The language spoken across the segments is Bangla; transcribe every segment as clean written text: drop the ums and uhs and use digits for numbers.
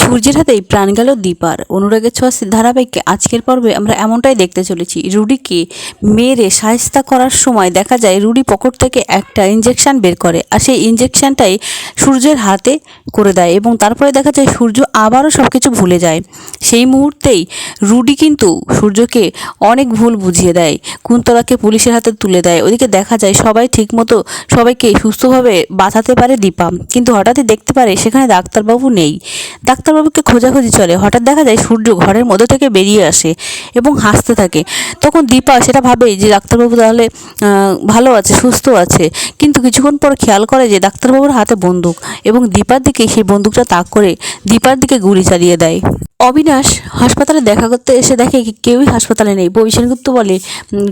সূর্যের হাতেই প্রাণ গেল দীপার। অনুরাগের ছোঁয়া ধারাবাহিকে আজকের পর্বে আমরা এমনটাই দেখতে চলেছি। রুডিকে মেরে শায়েস্তা করার সময় দেখা যায় রুডি পকেট থেকে একটা ইঞ্জেকশন বের করে, আর সেই ইঞ্জেকশনটাই সূর্যের হাতে করে দেয় এবং তারপরে দেখা যায় সূর্য আবারও সব কিছু ভুলে যায়। সেই মুহূর্তেই রুডি কিন্তু সূর্যকে অনেক ভুল বুঝিয়ে দেয়, কুন্তলাকে পুলিশের হাতে তুলে দেয়। ওদিকে দেখা যায় সবাই ঠিকমতো সবাইকে সুস্থভাবে বাঁচাতে পারে দীপা, কিন্তু হঠাৎই দেখতে পারে সেখানে ডাক্তারবাবু নেই। ডাক্তারবাবুকে খোঁজাখুঁজি চলে। হঠাৎ দেখা যায় সূর্য ঘরের মধ্যে থেকে বেরিয়ে আসে এবং হাসতে থাকে। তখন দীপা সেটা ভাবে যে ডাক্তারবাবু তাহলে ভালো আছে, সুস্থ আছে, কিন্তু কিছুক্ষণ পর খেয়াল করে যে ডাক্তারবাবুর হাতে বন্দুক এবং দীপার দিকে সেই বন্দুকটা তাক করে দীপার দিকে গুলি চালিয়ে দেয়। অবিনাশ হাসপাতালে দেখা করতে এসে দেখে কেউই হাসপাতালে নেই। ববি সেনগুপ্ত বলে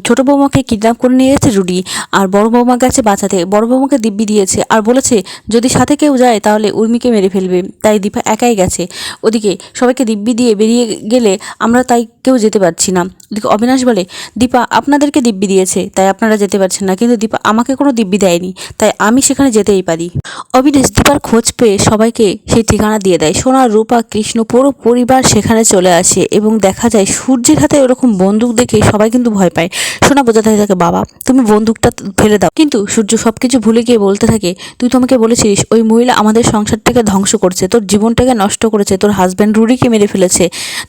ছোট বৌমাকে কিডন্যাপ করে নিয়ে গেছে রুডি, আর বড় বৌমা গেছে বাঁচাতে। বড় বৌমাকে দিব্যি দিয়েছে আর বলেছে যদি সাথে কেউ যায় তাহলে উর্মিকে মেরে ফেলবে, তাই দীপা একাই গেছে। ওদিকে সবাইকে দিব্যি দিয়ে বেরিয়ে গেলে আমরা তাই কেউ যেতে পারছি না। ওদিকে অবিনাশ বলে দীপা আপনাদেরকে দিব্যি দিয়েছে তাই আপনারা যেতে পারছেন না, কিন্তু দীপা আমাকে কোনো দিব্যি দেয়নি, তাই আমি সেখানে যেতেই পারি। অবিনাশ দীপার খোঁজ পেয়ে সবাইকে সেই ঠিকানা দিয়ে দেয়। সোনা, রূপা, কৃষ্ণ পুরো পরিবার সেখানে চলে আসে এবং দেখা যায় সূর্যের হাতে ওরকম বন্দুক দেখে সবাই কিন্তু ভয় পায়। সোনা বোঝাতে থাকে বাবা তুমি বন্দুকটা ফেলে দাও, কিন্তু সূর্য সবকিছু ভুলে গিয়ে বলতে থাকে তুই তো আমাকে বলেছিস ওই মহিলা আমাদের সংসারটাকে ধ্বংস করছে, তোর জীবনটাকে নষ্ট করেছে, তোর হাজব্যান্ড রুডিকে মেরে ফেলেছে।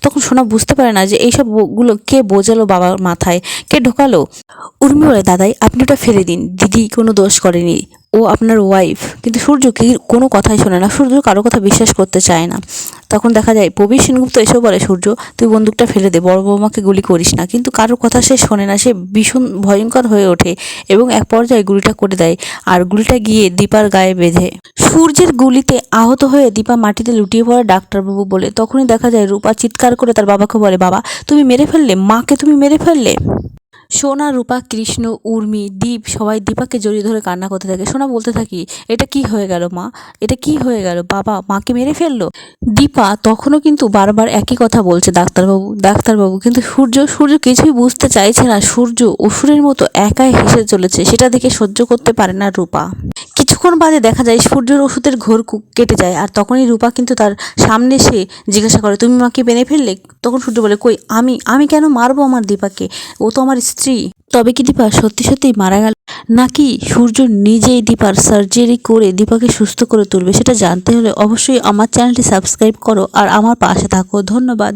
তখন সোনা বুঝতে পারে না যে এইসবগুলো কে বোঝালো বাবার মাথায়, কে ঢোকালো। উর্মি বলে দাদাই আপনি ওটা ফেলে দিন, দিদি কোনো দোষ করেনি, ও আপনার ওয়াইফ। কিন্তু সূর্য কি কোনো কথাই শোনে না, সূর্য কারো কথা বিশ্বাস করতে চায় না। তখন দেখা যায় প্রবীর সেনগুপ্ত এসেও বলে সূর্য তুই বন্দুকটা ফেলে দে, বড় বৌমাকে গুলি করিস না, কিন্তু কারোর কথা সে শোনে না। সে ভীষণ ভয়ঙ্কর হয়ে ওঠে এবং এক পর্যায়ে গুলিটা করে দেয়, আর গুলিটা গিয়ে দীপার গায়ে বেঁধে। সূর্যের গুলিতে আহত হয়ে দীপা মাটিতে লুটিয়ে পড়ে ডাক্তারবাবু বলে। তখনই দেখা যায় রূপা চিৎকার করে তার বাবাকে বলে বাবা তুমি মেরে ফেললে মাকে, তুমি মেরে ফেললে। সোনা, রূপা, কৃষ্ণ, উর্মি, দীপ সবাই দীপাকে জড়িয়ে ধরে কান্না করতে থাকে। সোনা বলতে থাকি এটা কি হয়ে গেল মা, এটা কি হয়ে গেল, বাবা মাকে মেরে ফেললো। দীপা তখনও কিন্তু বারবার একই কথা বলছে ডাক্তারবাবু ডাক্তারবাবু, কিন্তু সূর্য কিছুই বুঝতে চাইছে না। সূর্য অসুরের মতো একাই হেসে চলেছে, সেটা দেখে সহ্য করতে পারে না রূপা। কিছুক্ষণ বাদে দেখা যায় সূর্যের ওষুধের ঘোর কেটে যায়, আর তখনই রূপা কিন্তু তার সামনে এসে জিজ্ঞাসা করে তুমি মাকে মেরে ফেললে। তখন সূর্য বলে কই আমি কেন মারবো আমার দীপাকে, ও তো আমার স্ত্রী। তবে কি দীপা সত্যি সত্যিই মারা গেল, নাকি সূর্য নিজেই দীপার সার্জারি করে দীপাকে সুস্থ করে তুলবে, সেটা জানতে হলে অবশ্যই আমার চ্যানেলটি সাবস্ক্রাইব করো আর আমার পাশে থাকো। ধন্যবাদ।